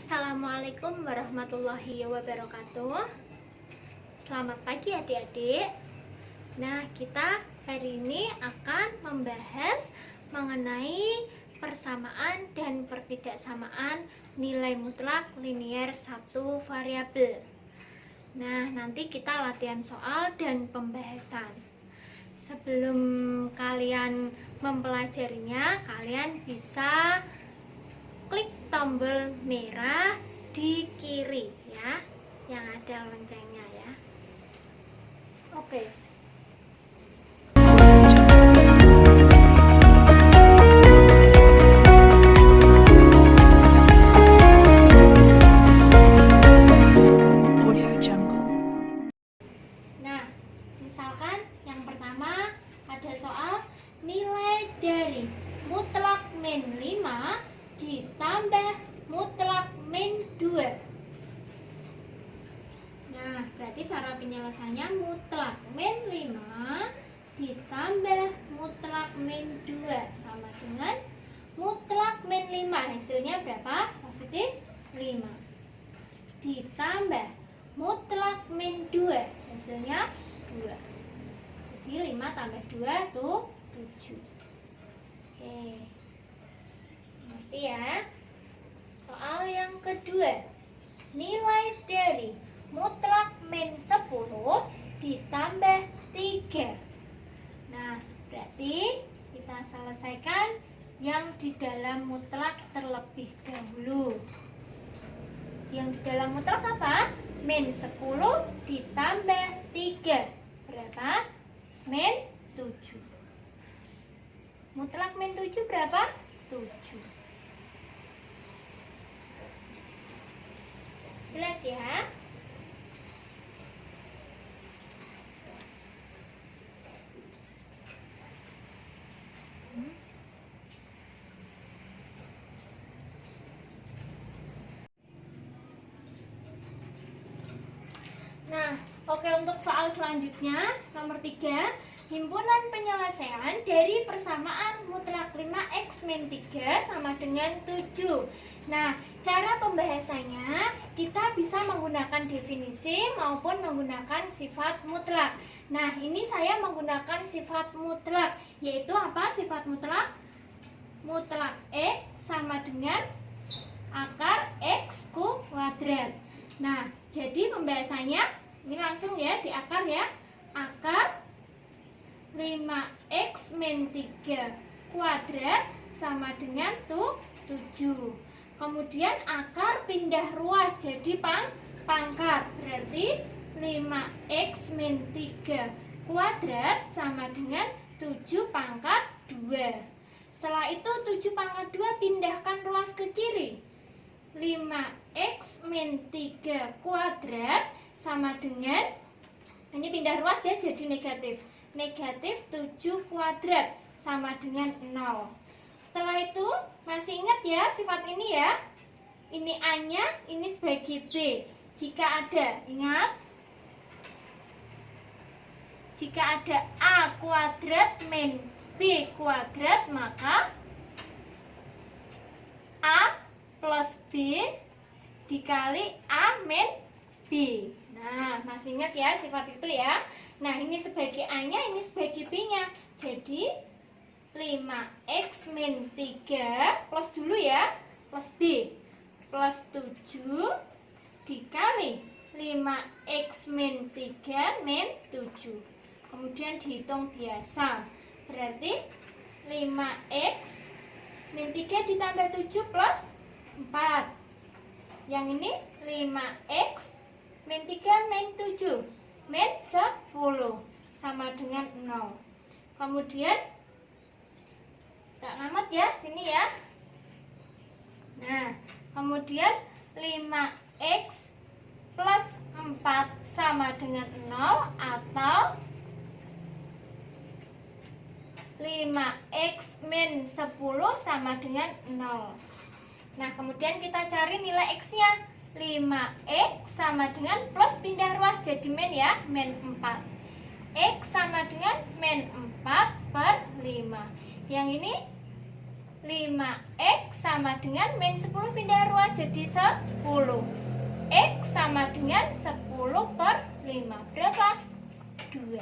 Assalamualaikum warahmatullahi wabarakatuh. Selamat pagi adik-adik. Nah, kita hari ini akan membahas mengenai persamaan dan pertidaksamaan nilai mutlak linier satu variabel. Nah, nanti kita latihan soal dan pembahasan. Sebelum kalian mempelajarinya, kalian bisa klik tombol merah di kiri ya, yang ada loncengnya ya. Oke. Nah, misalkan yang pertama ada soal nilai dari mutlak min 5 ditambah mutlak min 2. Nah, berarti cara penyelesaiannya mutlak min 5 ditambah mutlak min 2 sama dengan mutlak min 5. Hasilnya berapa? Positif 5. Ditambah mutlak min 2. Hasilnya 2. Jadi 5 tambah 2 itu 7. Oke. Ngerti ya? Soal yang kedua, nilai dari mutlak min 10 ditambah 3. Nah, berarti kita selesaikan yang di dalam mutlak terlebih dahulu. Yang di dalam mutlak apa? Min 10 ditambah 3. Berapa? Min 7. Mutlak min 7 berapa? 7. Jelas ya? Nah, oke, untuk soal selanjutnya nomor 3, himpunan penyelesaian dari persamaan mutlak 5x min 3 sama dengan 7. Nah, cara pembahasannya kita bisa menggunakan definisi maupun menggunakan sifat mutlak. Nah, ini saya menggunakan sifat mutlak, yaitu apa sifat mutlak? Mutlak x sama dengan akar x kuadrat. Nah, jadi pembahasannya ini langsung ya di akar ya. Akar 5x min 3 kuadrat sama dengan 7. Kemudian akar pindah ruas jadi pangkat. Berarti 5x min 3 kuadrat sama dengan 7 pangkat 2. Setelah itu 7 pangkat 2 pindahkan ruas ke kiri. 5x min 3 kuadrat sama dengan, ini pindah ruas ya jadi negatif. Negatif 7 kuadrat sama dengan 0. Setelah itu masih ingat ya sifat ini ya. Ini A-nya, ini sebagai B. Jika ada, ingat, jika ada A kuadrat min B kuadrat, maka A plus B dikali A min B. Nah, masih ingat ya sifat itu ya. Nah, ini sebagai A-nya, ini sebagai B-nya. Jadi 5x min 3 plus dulu ya, plus B plus 7 dikali 5x min 3 min 7. Kemudian dihitung biasa. Berarti 5x min 3 ditambah 7 plus 4. Yang ini 5x min 3 min 7 min 10 sama dengan 0. Kemudian tak ngamat ya sini ya. Nah, kemudian 5x plus 4 sama dengan 0 atau 5x min 10 sama dengan 0. Nah, kemudian kita cari nilai x-nya. 5x sama dengan plus pindah ruas jadi min ya, min 4. X sama dengan min 4 per 5. Yang ini 5x sama dengan min 10 pindah ruas jadi 10. X sama dengan 10 per 5. Berapa? 2.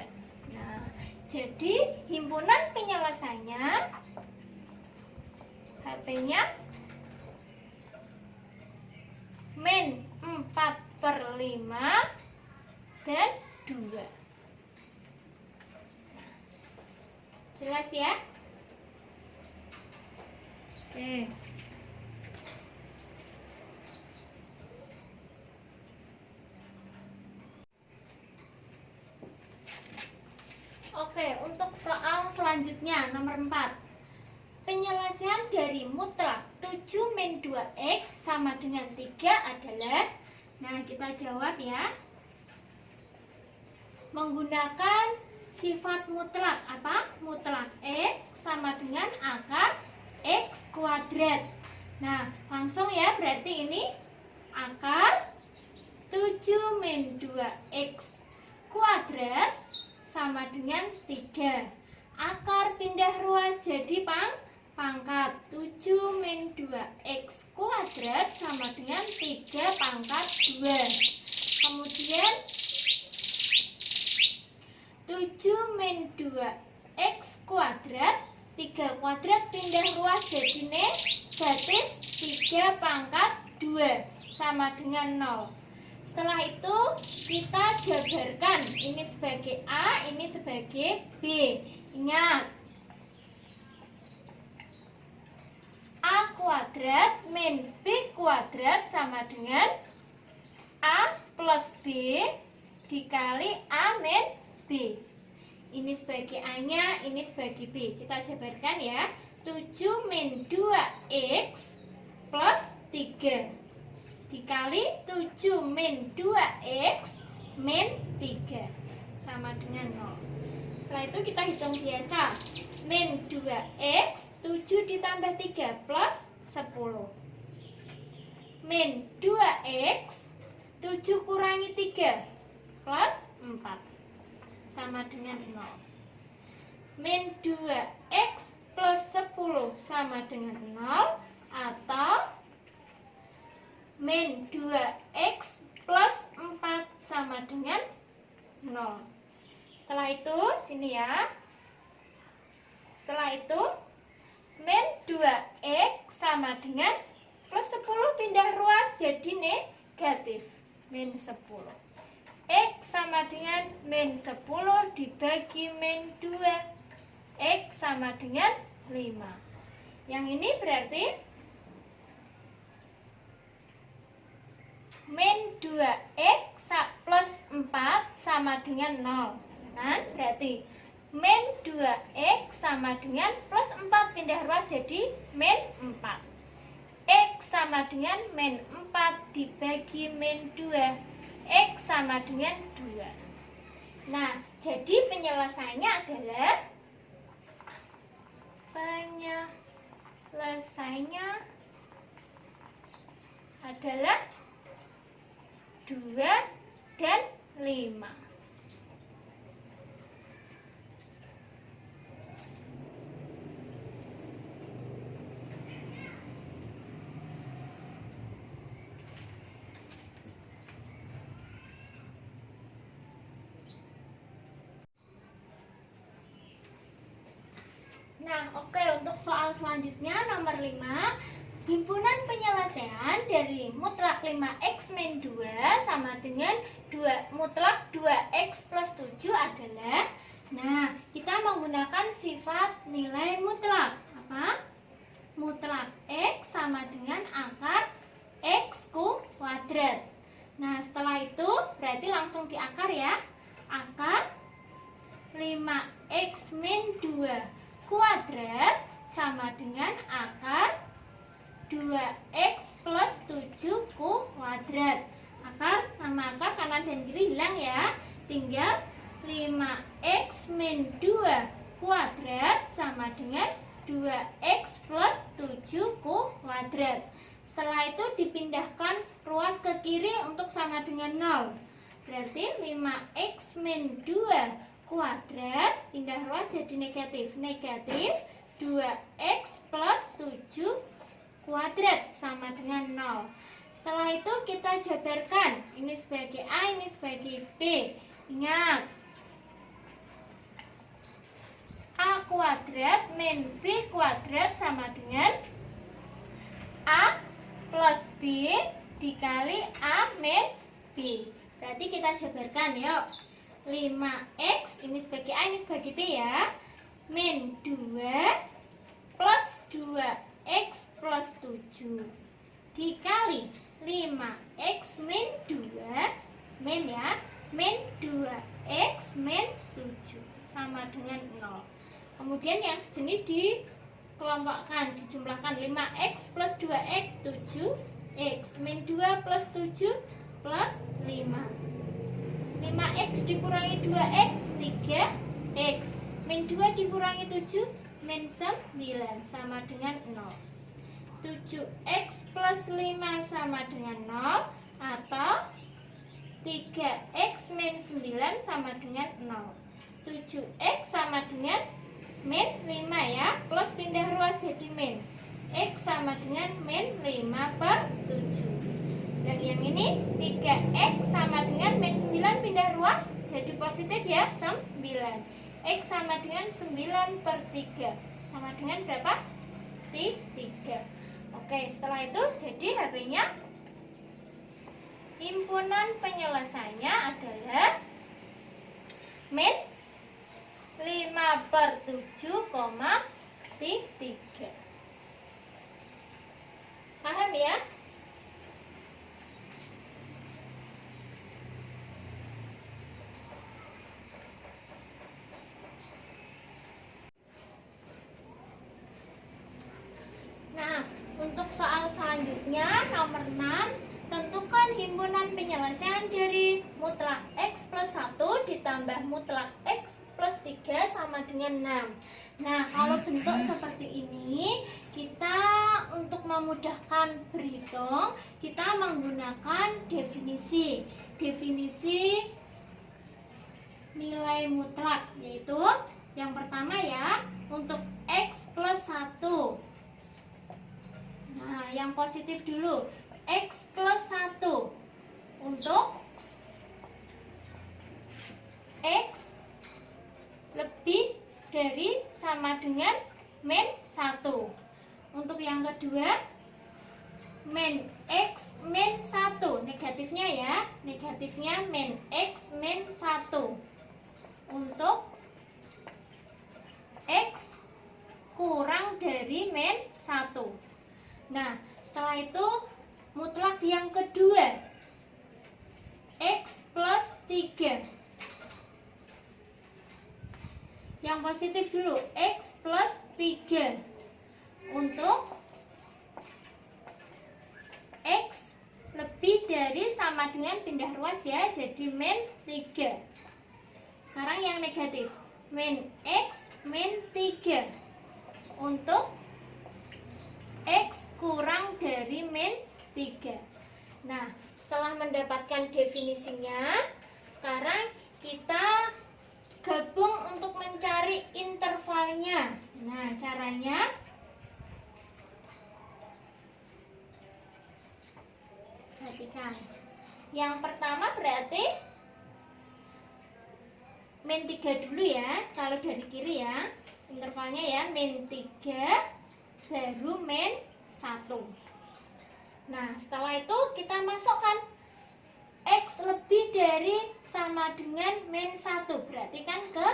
Nah, jadi himpunan penyelesaiannya HP-nya min 4 per 5 dan 2. Jelas ya? Oke. Oke, untuk soal selanjutnya nomor 4. Penyelesaian dari mutlak 7 min 2x sama dengan 3 adalah, nah kita jawab ya, menggunakan sifat mutlak. Apa? Mutlak x sama dengan akar x kuadrat. Nah, langsung ya, berarti ini akar 7 min 2x kuadrat sama dengan 3. Akar pindah ruas jadi pangkat 7 min 2x kuadrat sama dengan 3 pangkat 2. Kemudian 7 min 2x kuadrat 3 kuadrat pindah ruas jadi negatif 3 pangkat 2 sama dengan 0. Setelah itu kita jabarkan, ini sebagai A, ini sebagai B. Ingat, A kuadrat min B kuadrat sama dengan A plus B dikali A min B. Ini sebagai A-nya, ini sebagai B. Kita jabarkan ya. 7 min 2x plus 3 dikali 7 min 2x min 3 sama dengan 0. Setelah itu kita hitung biasa. Min 2x 7 ditambah 3 plus 10. Min 2x 7 kurangi 3 plus 4 sama dengan 0. Min 2x plus 10 sama dengan 0, atau min 2x plus 4 sama dengan 0. Setelah itu, sini ya. Setelah itu, min 2x sama dengan plus 10 pindah ruas jadi negatif. Min 10. X sama dengan min 10 dibagi min 2. X sama dengan 5. Yang ini berarti min 2x plus 4 sama dengan 0. Kan? Berarti min 2x sama dengan plus 4 pindah ruas jadi min 4. X sama dengan min 4 dibagi min 2. X sama dengan 2. Nah, jadi penyelesaiannya adalah 2 dan 5. Nah, oke, untuk soal selanjutnya nomor 5. Himpunan penyelesaian dari mutlak 5x min 2 sama dengan mutlak 2x plus 7 adalah, nah, kita menggunakan sifat nilai mutlak. Apa? Mutlak x sama dengan akar x kuadrat. Nah, setelah itu berarti langsung diakar ya. Akar 5x min 2 kuadrat sama dengan akar 2x plus 7 kuadrat. Akar sama akar kanan dan kiri hilang ya. Tinggal 5x min 2 kuadrat sama dengan 2x plus 7 kuadrat. Setelah itu dipindahkan ruas ke kiri untuk sama dengan 0. Berarti 5x min 2 kuadrat pindah ruas jadi negatif. Negatif 2x plus 7 kuadrat sama dengan 0. Setelah itu kita jabarkan, ini sebagai A, ini sebagai B. Ingat, A kuadrat min B kuadrat sama dengan A plus B dikali A min B. Berarti kita jabarkan, yuk. 5x, ini sebagai A, ini sebagai B ya, min 2 plus 2x plus 7 dikali 5x min 2 min ya, min 2x min 7 sama dengan 0. Kemudian yang sejenis dikelompokkan, dijumlahkan 5x plus 2x 7x min 2 plus 7 plus 5. 5x dikurangi 2x 3x min 2 dikurangi 7 min 9 sama dengan 0. 7x plus 5 sama dengan 0 atau 3x min 9 sama dengan 0. 7x sama dengan min 5 ya, plus pindah ruas jadi min. X sama dengan min 5 per 7. Dan yang ini 3x sama dengan min 9 pindah ruas jadi positif ya, 9. X sama dengan 9 per 3 sama dengan berapa? 3. Oke, setelah itu jadi HP-nya himpunan penyelesaiannya adalah min 5 per 7,3. Paham ya? Untuk soal selanjutnya nomor 6, tentukan himpunan penyelesaian dari mutlak X plus 1 ditambah mutlak X plus 3 sama dengan 6. Nah, kalau bentuk seperti ini, kita untuk memudahkan berhitung, kita menggunakan definisi nilai mutlak, yaitu yang pertama ya, untuk X plus 1. Nah, yang positif dulu, X plus 1 untuk X lebih dari sama dengan min 1. Untuk yang kedua, min X min 1, negatifnya ya, negatifnya min X min 1 untuk X kurang dari min 1. Nah, setelah itu mutlak yang kedua, X plus 3. Yang positif dulu, X plus 3 untuk X lebih dari sama dengan pindah ruas ya, jadi min 3. Sekarang yang negatif, min X min 3 untuk X kurang dari min 3. Nah, setelah mendapatkan definisinya, sekarang kita gabung untuk mencari intervalnya. Nah, caranya perhatikan. Yang pertama berarti min 3 dulu ya, kalau dari kiri ya. Intervalnya ya, min 3 baru min 1. Nah, setelah itu kita masukkan X lebih dari sama dengan min 1, berarti kan ke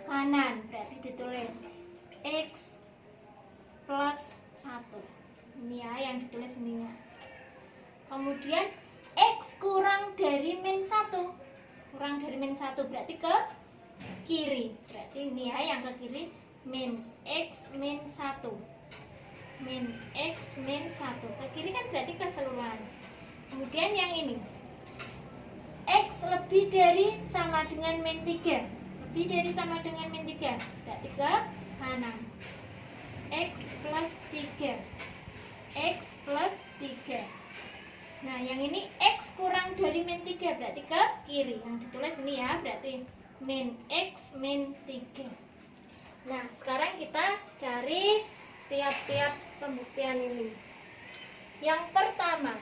kanan, berarti ditulis X plus 1. Ini ya yang ditulis ininya. Kemudian X kurang dari min 1, kurang dari min 1 berarti ke kiri, berarti ini ya yang ke kiri, min X min 1, min X min 1 ke kiri kan berarti keseluruhan. Kemudian yang ini, X lebih dari sama dengan min 3, lebih dari sama dengan min 3 berarti ke kanan, X plus 3, X plus 3. Nah, yang ini X kurang dari min 3 berarti ke kiri, yang ditulis ini ya, berarti min X min 3. Nah, sekarang kita cari tiap-tiap pembuktian ini. Yang pertama,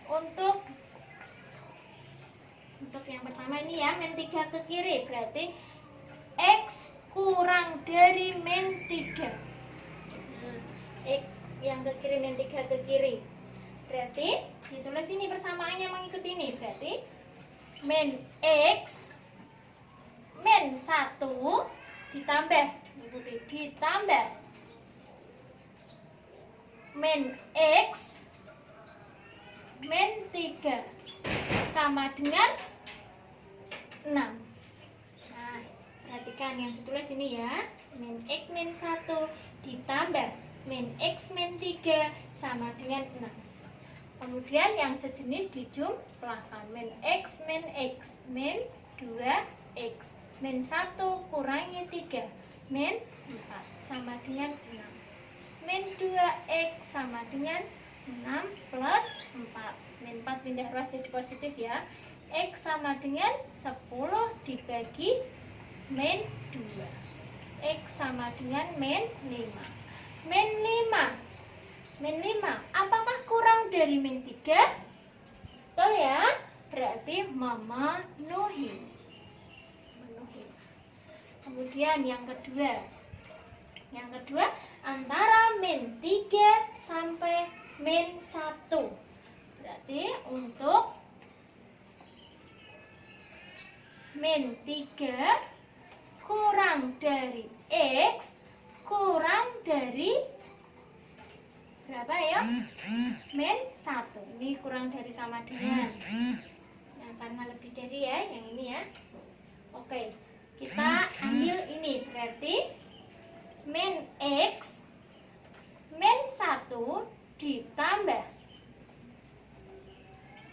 untuk yang pertama ini ya, min 3 ke kiri, berarti X kurang dari min 3. X yang ke kiri, min 3 ke kiri, berarti ditulis ini persamaannya mengikuti ini, berarti min X min 1 ditambah, ikuti, ditambah min X min 3 sama dengan 6. Nah, perhatikan yang ditulis ini ya, min X min 1 ditambah min X min 3 sama dengan 6. Kemudian yang sejenis dijumlahkan, min X min 2X min 1 kurangi 3 min 4 sama dengan 6. Min 2X sama dengan 6 plus 4. Min 4 pindah ruas jadi positif ya. X sama dengan 10 dibagi min 2. X sama dengan min 5. Min 5 apakah kurang dari min 3? Betul ya? Berarti memenuhi. Kemudian yang kedua, antara min 3 sampai min 1. Berarti untuk min 3 kurang dari X kurang dari berapa ya? Min 1. Ini kurang dari sama dengan. Nah, karena lebih dari ya, yang ini ya. Oke, kita ambil ini, berarti min X min 1 ditambah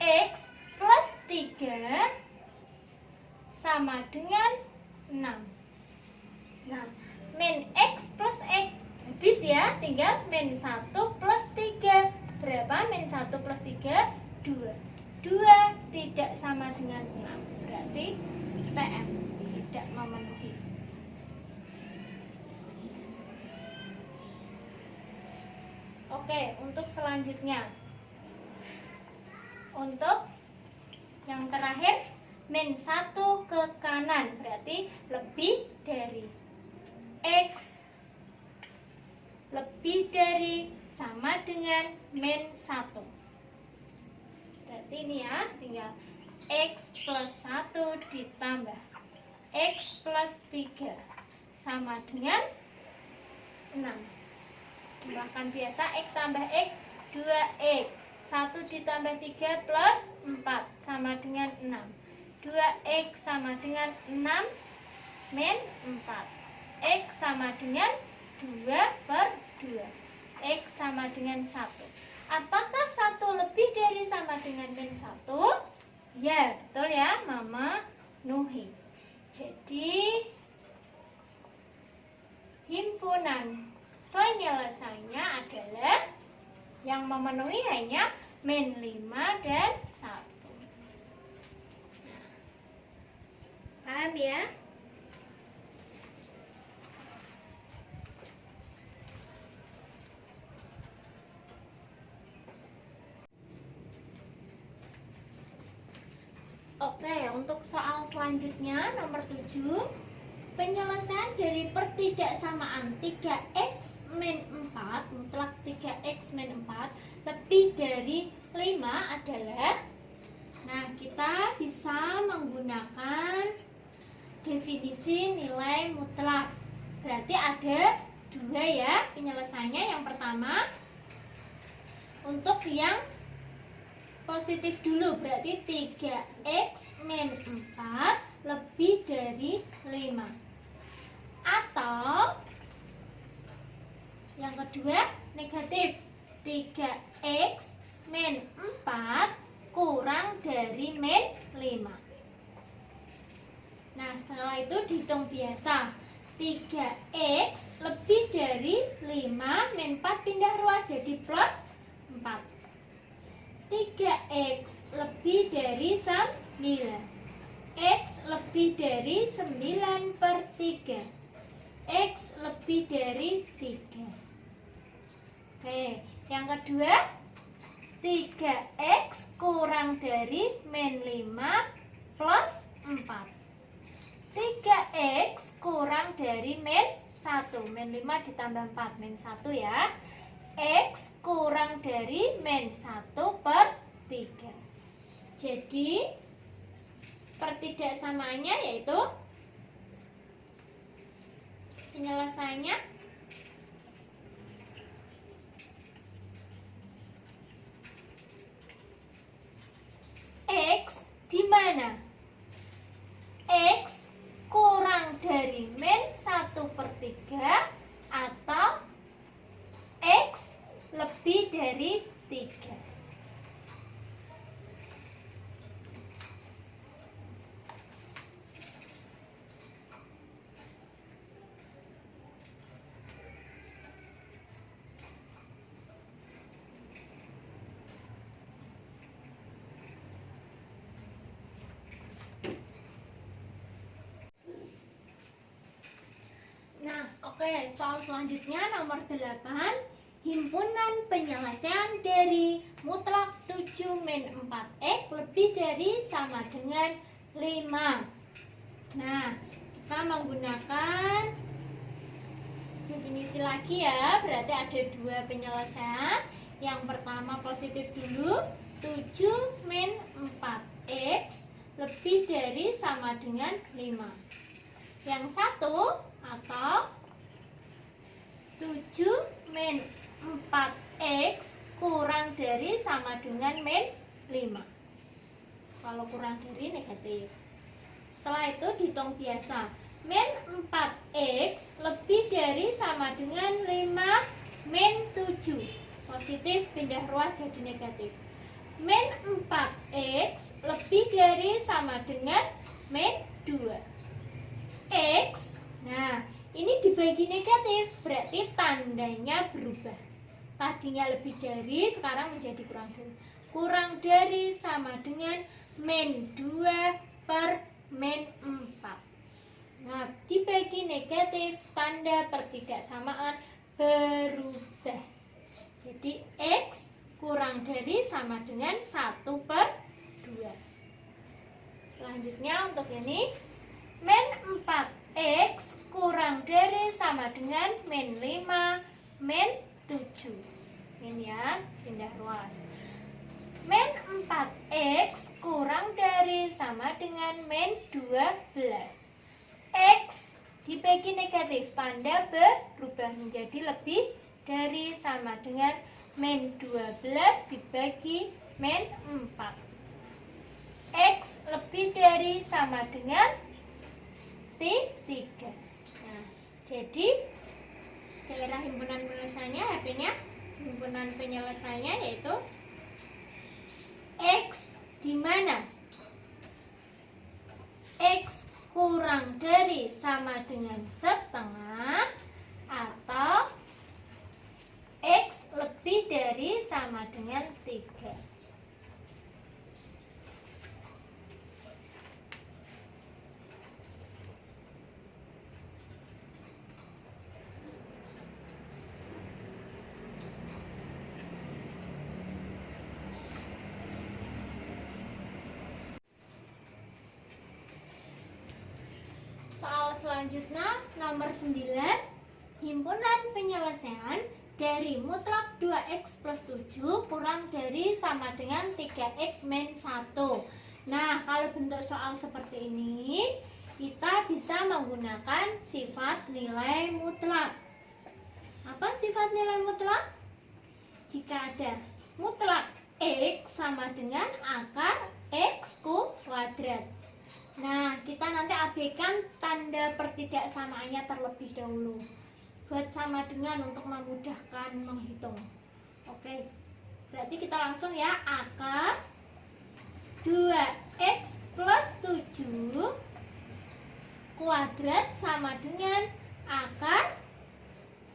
X plus 3 sama dengan 6. Nah, min X plus X habis ya, tinggal min 1 plus 3. Berapa min 1 plus 3? 2. 2 tidak sama dengan 6. Berarti TM tidak memenuhi. Oke, untuk selanjutnya, untuk yang terakhir, min 1 ke kanan, berarti lebih dari X lebih dari sama dengan min 1. Berarti ini ya, tinggal X plus 1 ditambah X plus 3 sama dengan 6. Jumlahkan biasa, X tambah X 2X. 1 ditambah 3 plus 4 sama dengan 6. 2X sama dengan 6 min 4. X sama dengan 2 per 2. X sama dengan 1. Apakah 1 lebih dari sama dengan min 1? Ya, betul ya, memenuhi. Jadi himpunan penyelesaiannya adalah yang memenuhi hanya min 5 dan 1. Paham ya? Oke, untuk soal selanjutnya nomor 7, penyelesaian dari pertidaksamaan 3x min 4 mutlak 3x min 4 lebih dari 5 adalah, nah kita bisa menggunakan definisi nilai mutlak. Berarti ada 2 ya penyelesaiannya. Yang pertama untuk yang positif dulu, berarti 3x min 4 lebih dari 5. Atau yang kedua negatif, 3x min 4 kurang dari min 5. Nah, setelah itu dihitung biasa. 3x lebih dari 5 min 4 pindah ruas jadi plus 4. 3x lebih dari 9. X lebih dari 9 per 3. X lebih dari 3. Oke, yang kedua 3X kurang dari min 5 plus 4. 3X kurang dari min 1. Min 5 ditambah 4, min 1 ya. X kurang dari min 1 per 3. Jadi pertidaksamaannya yaitu penyelesaiannya X di mana? X kurang dari min 1/3 atau X lebih dari 3. Nah, oke, soal selanjutnya nomor 8. Himpunan penyelesaian dari mutlak 7 min 4X lebih dari sama dengan 5. Nah, kita menggunakan definisi lagi ya. Berarti ada 2 penyelesaian. Yang pertama positif dulu. 7 min 4X lebih dari sama dengan 5. Yang satu atau 7 min 4X kurang dari sama dengan min 5. Kalau kurang dari negatif. Setelah itu dihitung biasa. Min 4X lebih dari sama dengan 5 min 7. Positif pindah ruas jadi negatif. Min 4X lebih dari sama dengan min 2. X, nah ini dibagi negatif, berarti tandanya berubah. Tadinya lebih dari, sekarang menjadi kurang dari. Kurang dari sama dengan min 2 per min 4. Nah, dibagi negatif, tanda pertidaksamaan berubah. Jadi X kurang dari sama dengan 1/2. Selanjutnya untuk ini min 4X kurang dari sama dengan min 5 min 7. Ini ya, pindah ruas. Min 4X kurang dari sama dengan min 12. X dibagi negatif, tanda berubah menjadi lebih dari sama dengan min 12 dibagi min 4. X lebih dari sama dengan 3. Nah, jadi daerah himpunan penyelesaiannya HP-nya himpunan penyelesaiannya yaitu X di mana X kurang dari sama dengan setengah atau X lebih dari sama dengan 3. Soal selanjutnya nomor 9. Himpunan penyelesaian dari mutlak 2X plus 7 kurang dari sama dengan 3X min 1. Nah, kalau bentuk soal seperti ini kita bisa menggunakan sifat nilai mutlak. Apa sifat nilai mutlak? Jika ada mutlak X sama dengan akar X kuadrat. Nah, kita nanti abaikan tanda pertidaksamaannya terlebih dahulu. Buat sama dengan untuk memudahkan menghitung. Oke, berarti kita langsung ya. Akar 2X plus 7 kuadrat sama dengan akar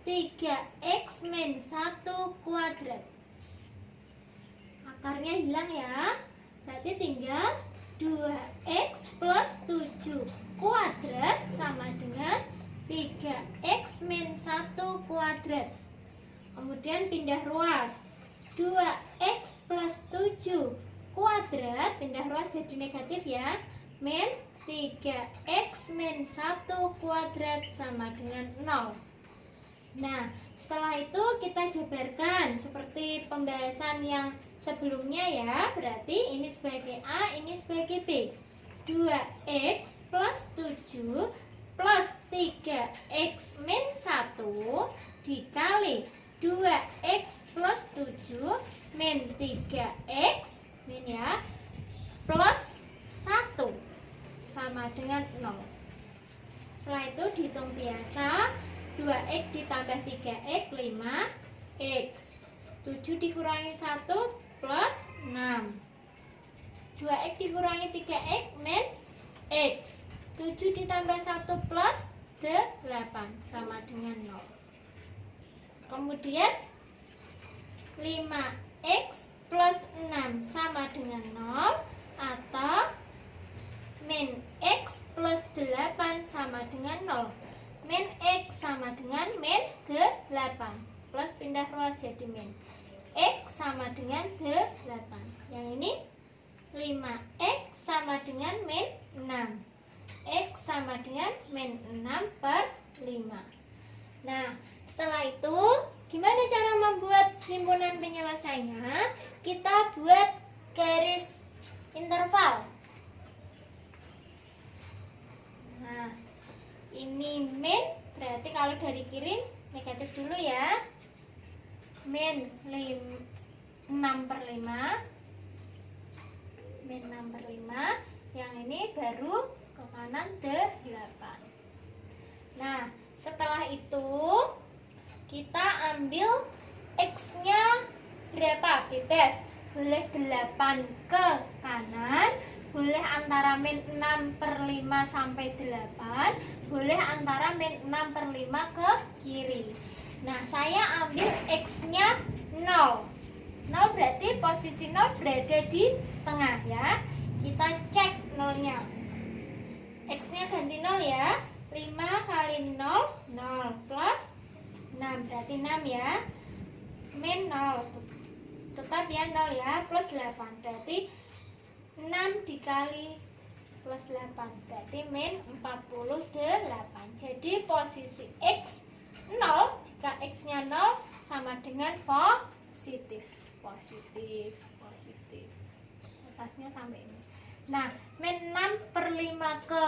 3X min 1 kuadrat. Akarnya hilang ya. Berarti tinggal 2X plus 7 kuadrat sama dengan 3x min 1 kuadrat. Kemudian pindah ruas, 2x plus 7 kuadrat, pindah ruas jadi negatif ya, min 3x min 1 kuadrat sama dengan 0. Nah, setelah itu kita jabarkan seperti pembahasan yang sebelumnya ya. Berarti ini sebagai A, ini sebagai B. 2x plus 7 plus 3x min 1 dikali 2x plus 7 min 3x min ya plus 1 sama dengan 0. Setelah itu dihitung biasa, 2x ditambah 3x 5x, 7 dikurangi 1 plus 6, 2x dikurangi 3x min x, 7 ditambah 1 plus 8 sama dengan 0. Kemudian 5x plus 6 sama dengan 0 atau min x plus 8 sama dengan 0. Min x sama dengan min 8 plus pindah ruas jadi min x sama dengan 8. Yang ini 5x sama dengan min 6, x sama dengan min 6 per 5. Nah, setelah itu gimana cara membuat himpunan penyelesaiannya? Kita buat garis interval. Nah, ini min, berarti kalau dari kiri negatif dulu ya, min 6 per 5, min 6 per 5, yang ini baru ke kanan 8. Nah, setelah itu kita ambil x-nya berapa? Bebas, boleh 8 ke kanan, boleh antara min 6 per 5 sampai 8, boleh antara min 6 per 5 ke kiri. Nah, saya ambil x-nya 0. 0 berarti posisi 0 berada di tengah ya. Kita cek 0-nya. X-nya ganti 0 ya. 5 kali 0, 0 plus 6, berarti 6 ya. Min 0, tetap ya 0 ya, plus 8, berarti 6 dikali plus 8, berarti min 48. Jadi posisi x 0, jika x-nya 0 sama dengan positif. Positif. Atasnya sampai ini. Nah, min 6 per 5 ke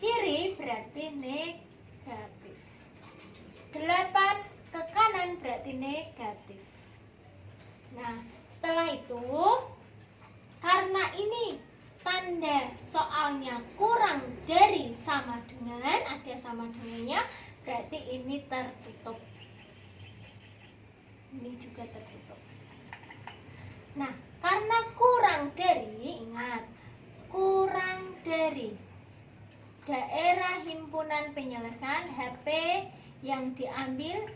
kiri berarti negatif. 8 ke kanan berarti negatif. Nah, setelah itu karena ini tanda soalnya kurang dari sama dengan, ada sama dengannya, berarti ini tertutup. Ini juga tertutup. Nah, karena kurang dari, ingat, kurang dari daerah himpunan penyelesaian HP yang diambil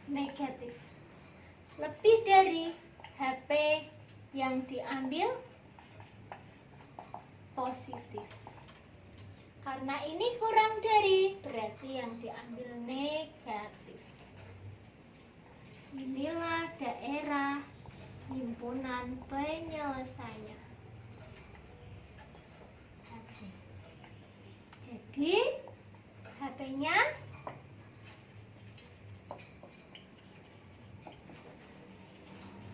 negatif, lebih dari HP yang diambil positif. Karena ini kurang dari, berarti yang diambil negatif. Inilah daerah himpunan penyelesaian. Jadi HP-nya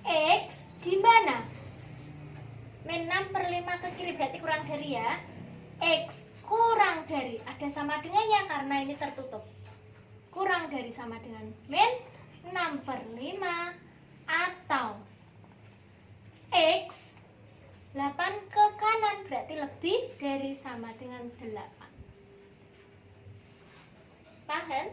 X di mana? Min 6 per 5 ke kiri berarti kurang dari ya. X kurang dari, ada sama dengannya karena ini tertutup. Kurang dari sama dengan min 6 per 5 atau X 8 ke kanan berarti lebih dari sama dengan 8. Paham?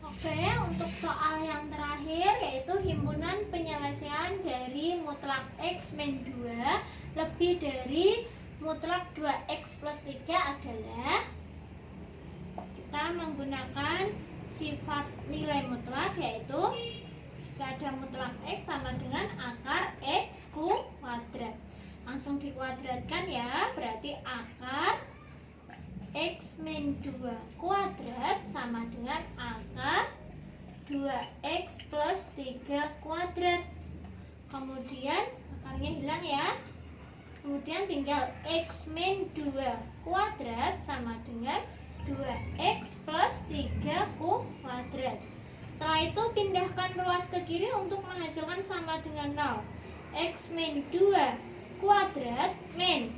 Oke, untuk soal yang terakhir yaitu himpunan penyelesaian dari mutlak X min 2 lebih dari mutlak 2X plus 3 adalah kita menggunakan sifat nilai mutlak, yaitu jika ada mutlak X sama dengan akar X kuadrat. Langsung dikuadratkan ya, berarti akar X min 2 kuadrat sama dengan akar 2X plus 3 kuadrat. Kemudian akarnya hilang ya. Kemudian tinggal X min 2 kuadrat sama dengan 2X plus 3 kuadrat. Setelah itu pindahkan ruas ke kiri untuk menghasilkan sama dengan 0. X min 2 kuadrat min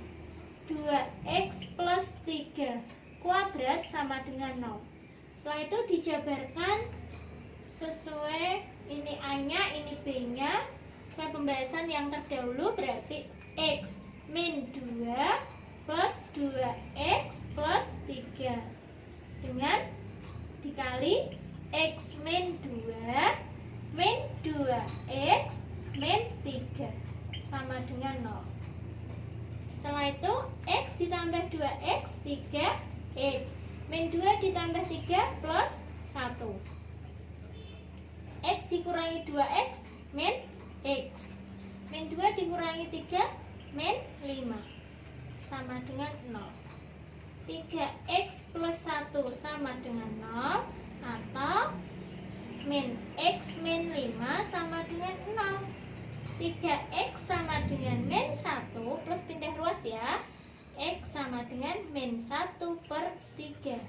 2X plus 3 kuadrat sama dengan 0. Setelah itu dijabarkan sesuai ini A-nya, ini B-nya. Setelah pembahasan yang terdahulu, berarti X min 2 plus 2X plus 3 dengan dikali X min 2 min 2X min 3 sama dengan 0. Setelah itu X ditambah 2X 3X min 2 ditambah 3 plus 1. X dikurangi 2X min X min 2 dikurangi 3 min 5 sama dengan 0. 3X plus 1 sama dengan 0, atau min X min 5 sama dengan 0. 3X sama dengan min 1 plus pindah ruas ya, X sama dengan min 1 per 3.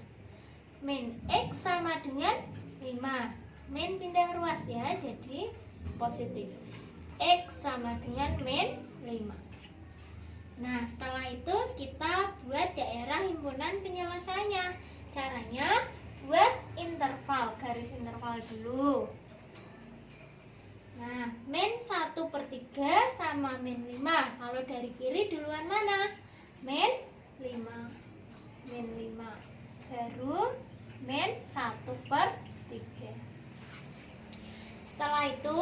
Min X sama dengan 5, min pindah ruas ya, jadi positif. X sama dengan min 5. Nah, setelah itu kita buat daerah himpunan penyelesaiannya. Caranya buat interval, garis interval dulu. Nah, min 1 per 3 sama min 5. Kalau dari kiri duluan mana? Min 5. Min 5. Baru min 1 per 3. Setelah itu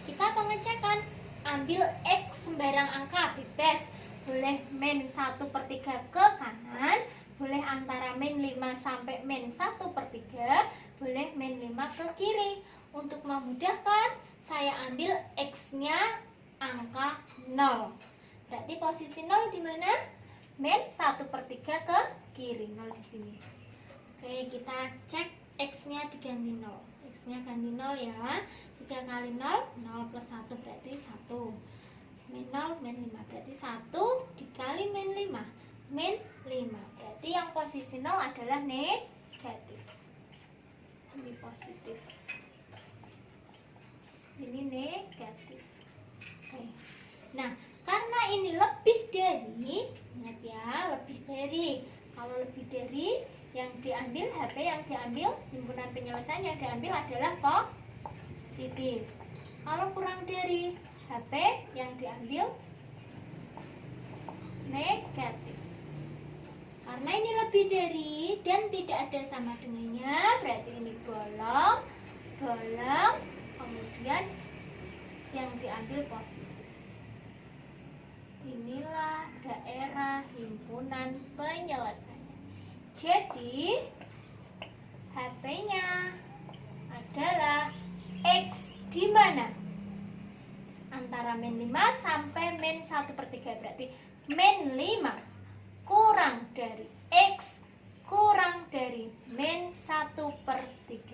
kita pengecekan. Ambil X sembarang angka, bebas. Boleh min 1 per 3 ke kanan, boleh antara min 5 sampai min 1 per 3, boleh min 5 ke kiri. Untuk memudahkan, saya ambil X-nya angka 0. Berarti posisi 0 di mana? Min 1 per 3 ke kiri, 0 di sini. Oke, kita cek X-nya diganti 0. X-nya ganti 0 ya. 3 kali 0, 0 plus 1 berarti 1. Min 0, min 5 berarti 1 dikali min 5, min 5. Berarti yang posisi 0 adalah negatif. Ini positif. Ini negatif. Oke. Nah, karena ini lebih dari, ingat ya, lebih dari. Kalau lebih dari, yang diambil HP, yang diambil himpunan penyelesaian yang diambil adalah positif. Kalau kurang dari, HP yang diambil negatif. Karena ini lebih dari dan tidak ada sama dengannya, berarti ini bolong, bolong, kemudian yang diambil positif. Inilah daerah himpunan penyelesaian. Jadi HP-nya adalah X di mana? Antara min 5 sampai min 1 per 3. Berarti min 5 kurang dari X kurang dari min 1 per 3.